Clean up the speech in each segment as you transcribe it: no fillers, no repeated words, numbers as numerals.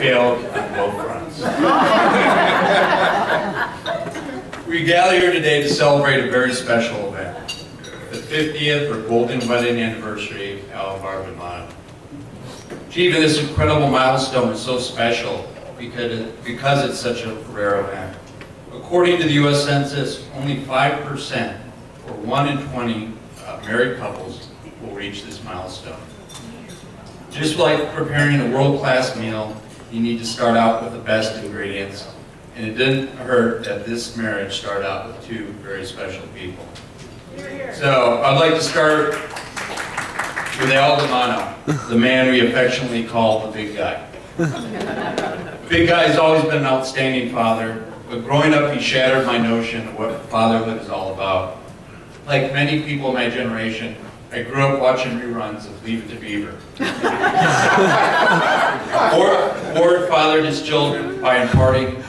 failed on both fronts. We gather here today to celebrate a very special event, the 50th or golden wedding anniversary of our DiManno. Achieving this incredible milestone is so special because it's such a rare event. According to the U.S. Census, only 5%, or 1 in 20 married couples, will reach this milestone. Just like preparing a world-class meal, you need to start out with the best ingredients, and it didn't hurt that this marriage started out with two very special people. So I'd like to start with DiManno, the man we affectionately call the big guy. Big Guy has always been an outstanding father, but growing up he shattered my notion of what fatherhood is all about. Like many people in my generation, I grew up watching reruns of Leave It to Beaver. Ford fathered his children by imparting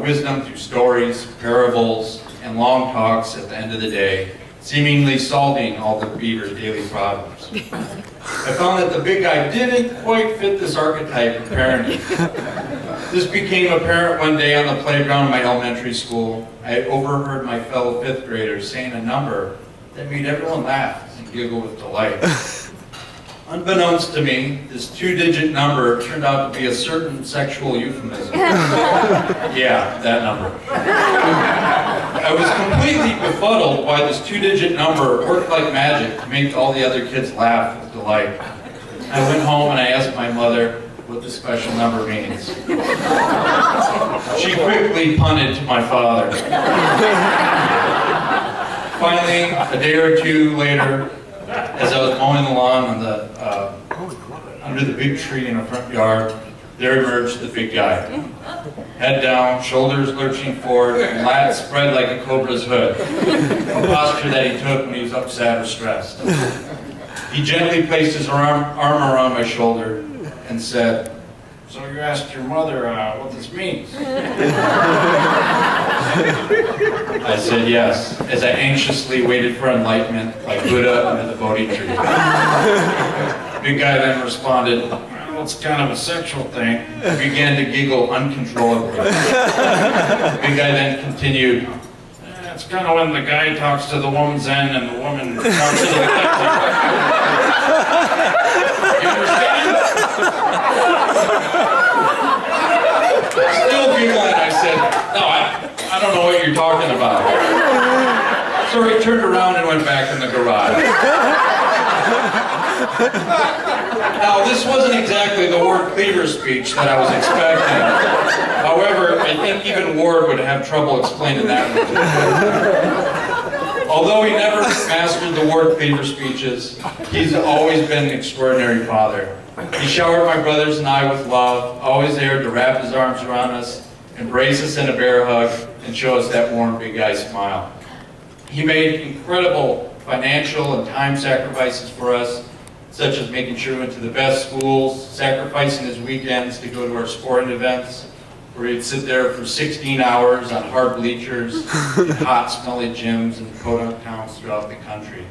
wisdom through stories, parables, and long talks at the end of the day, seemingly solving all the Beaver's daily problems. I found that the big guy didn't quite fit this archetype of parenting. This became apparent one day on the playground of my elementary school. I overheard my fellow fifth graders saying a number that made everyone laugh and giggle with delight. Unbeknownst to me, this two-digit number turned out to be a certain sexual euphemism. Yeah, that number. I was completely befuddled why this two-digit number worked like magic to make all the other kids laugh with delight. I went home and I asked my mother what the special number means. She quickly punted to my father. Finally, a day or two later, as I was mowing the lawn on under the big tree in the front yard, there emerged the big guy. Head down, shoulders lurching forward, and lats spread like a cobra's hood, a posture that he took when he was upset or stressed. He gently placed his arm around my shoulder and said, "So you asked your mother what this means?" I said yes, as I anxiously waited for enlightenment like Buddha under the Bodhi tree. Big Guy then responded, "Well, it's kind of a sexual thing." I began to giggle uncontrollably. Big Guy then continued, "It's kind of when the guy talks to the woman's end and the woman talks to the left." You understand? Still giggling, I said, "No, I don't know what you're talking about." So he turned around and went back in the garage. Now, this wasn't exactly the Ward Cleaver speech that I was expecting. However, I think even Ward would have trouble explaining that one. Although he never mastered the Ward Cleaver speeches, he's always been an extraordinary father. He showered my brothers and I with love, always there to wrap his arms around us, embrace us in a bear hug, and show us that warm big guy smile. He made incredible financial and time sacrifices for us, such as making sure we went to the best schools, sacrificing his weekends to go to our sporting events, where he'd sit there for 16 hours on hard bleachers in hot, smelly gyms and podunk towns throughout the country.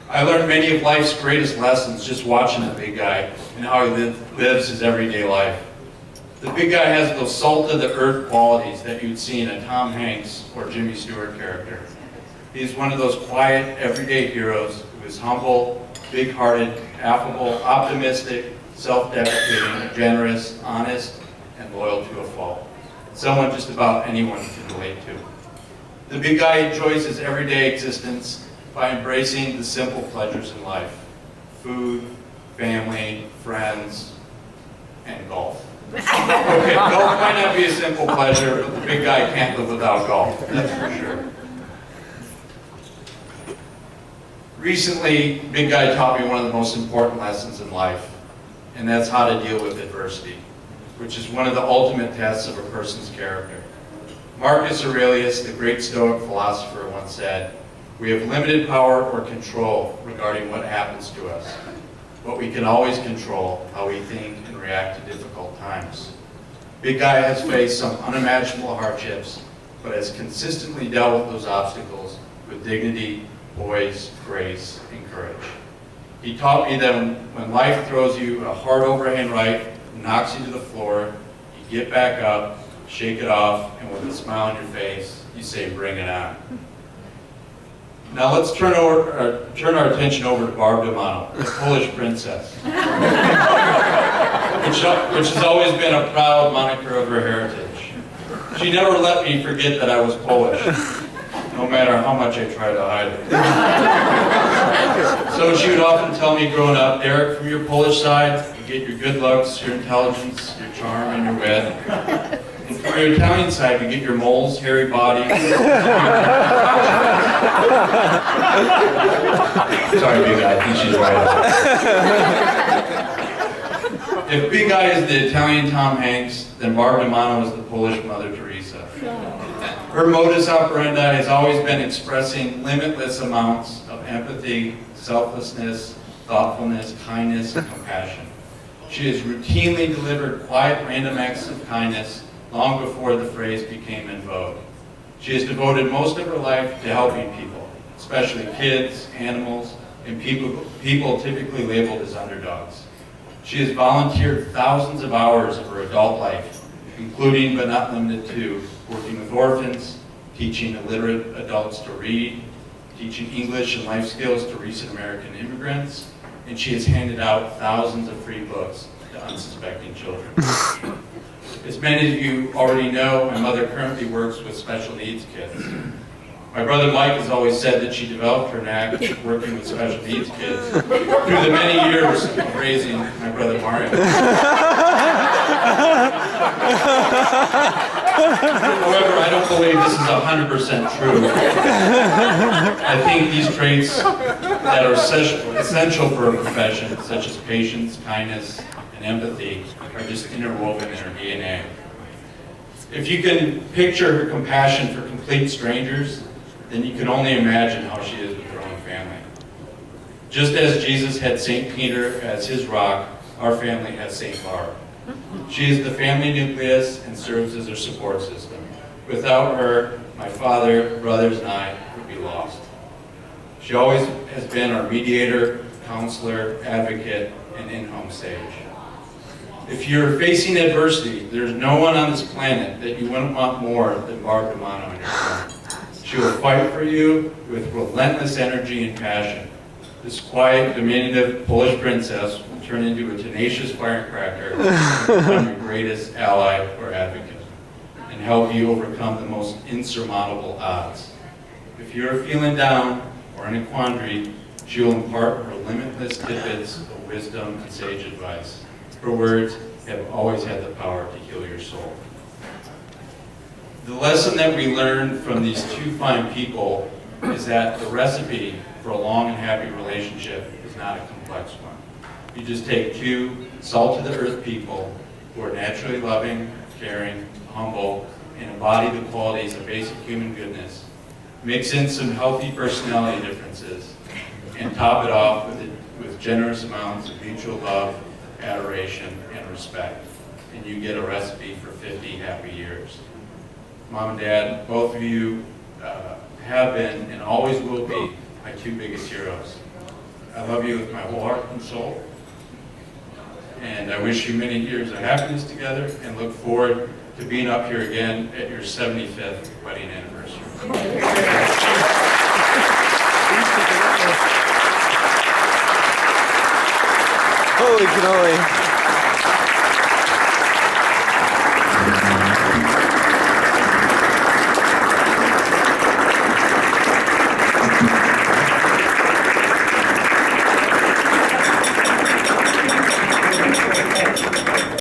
I learned many of life's greatest lessons just watching the big guy and how he lives his everyday life. The big guy has those salt-of-the-earth qualities that you'd see in a Tom Hanks or Jimmy Stewart character. He's one of those quiet, everyday heroes who is humble, big-hearted, affable, optimistic, self-deprecating, generous, honest, and loyal to a fault. Someone just about anyone can relate to. The big guy enjoys his everyday existence by embracing the simple pleasures in life: food, family, friends, and golf. Okay, golf might not be a simple pleasure, but the big guy can't live without golf, that's for sure. Recently, Big Guy taught me one of the most important lessons in life, and that's how to deal with adversity, which is one of the ultimate tests of a person's character. Marcus Aurelius, the great Stoic philosopher, once said, "We have limited power or control regarding what happens to us, but we can always control how we think and react to difficult times." Big Guy has faced some unimaginable hardships, but has consistently dealt with those obstacles with dignity, poise, grace, and courage. He taught me that when life throws you a hard overhand right and knocks you to the floor, You get back up, shake it off, and with a smile on your face, you say, bring it on. Now let's turn our attention over to Barb DiManno, the Polish princess, which has always been a proud moniker of her heritage. She never let me forget that I was Polish, no matter how much I tried to hide it. So she would often tell me growing up, Derek, from your Polish side, you get your good looks, your intelligence, your charm, and your wit. And from your Italian side, you get your moles, hairy body. Sorry, Big Eye, I think she's right. If Big Eye is the Italian Tom Hanks, then Barb DiManno is the Polish Mother Teresa. Her modus operandi has always been expressing limitless amounts of empathy, selflessness, thoughtfulness, kindness, and compassion. She has routinely delivered quiet, random acts of kindness long before the phrase became in vogue. She has devoted most of her life to helping people, especially kids, animals, and people typically labeled as underdogs. She has volunteered thousands of hours of her adult life, including but not limited to working with orphans, teaching illiterate adults to read, teaching English and life skills to recent American immigrants, and she has handed out thousands of free books to unsuspecting children. As many of you already know, my mother currently works with special needs kids. My brother Mike has always said that she developed her knack of working with special needs kids through the many years of raising my brother Mario. However, I don't believe this is 100% true. I think these traits that are essential for a profession, such as patience, kindness, and empathy, are just interwoven in her DNA. If you can picture her compassion for complete strangers, then you can only imagine how she is with her own family. Just as Jesus had St. Peter as his rock, our family has St. Barb. She is the family nucleus and serves as our support system. Without her, my father, brothers, and I would be lost. She always has been our mediator, counselor, advocate, and in-home sage. If you're facing adversity, there's no one on this planet that you wouldn't want more than Barb DiManno in your corner. She will fight for you with relentless energy and passion. This quiet, diminutive Polish princess will turn into a tenacious firecracker and become your greatest ally or advocate, and help you overcome the most insurmountable odds. If you're feeling down or in a quandary, she will impart her limitless tidbits of wisdom and sage advice. Her words have always had the power to heal your soul. The lesson that we learned from these two fine people is that the recipe for a long and happy relationship is not a complex one. You just take two salt-to-the-earth people who are naturally loving, caring, humble, and embody the qualities of basic human goodness, mix in some healthy personality differences, and top it off with generous amounts of mutual love, adoration, and respect. And you get a recipe for 50 happy years. Mom and Dad, both of you have been and always will be my two biggest heroes. I love you with my whole heart and soul. And I wish you many years of happiness together and look forward to being up here again at your 75th wedding anniversary. Holy cannoli.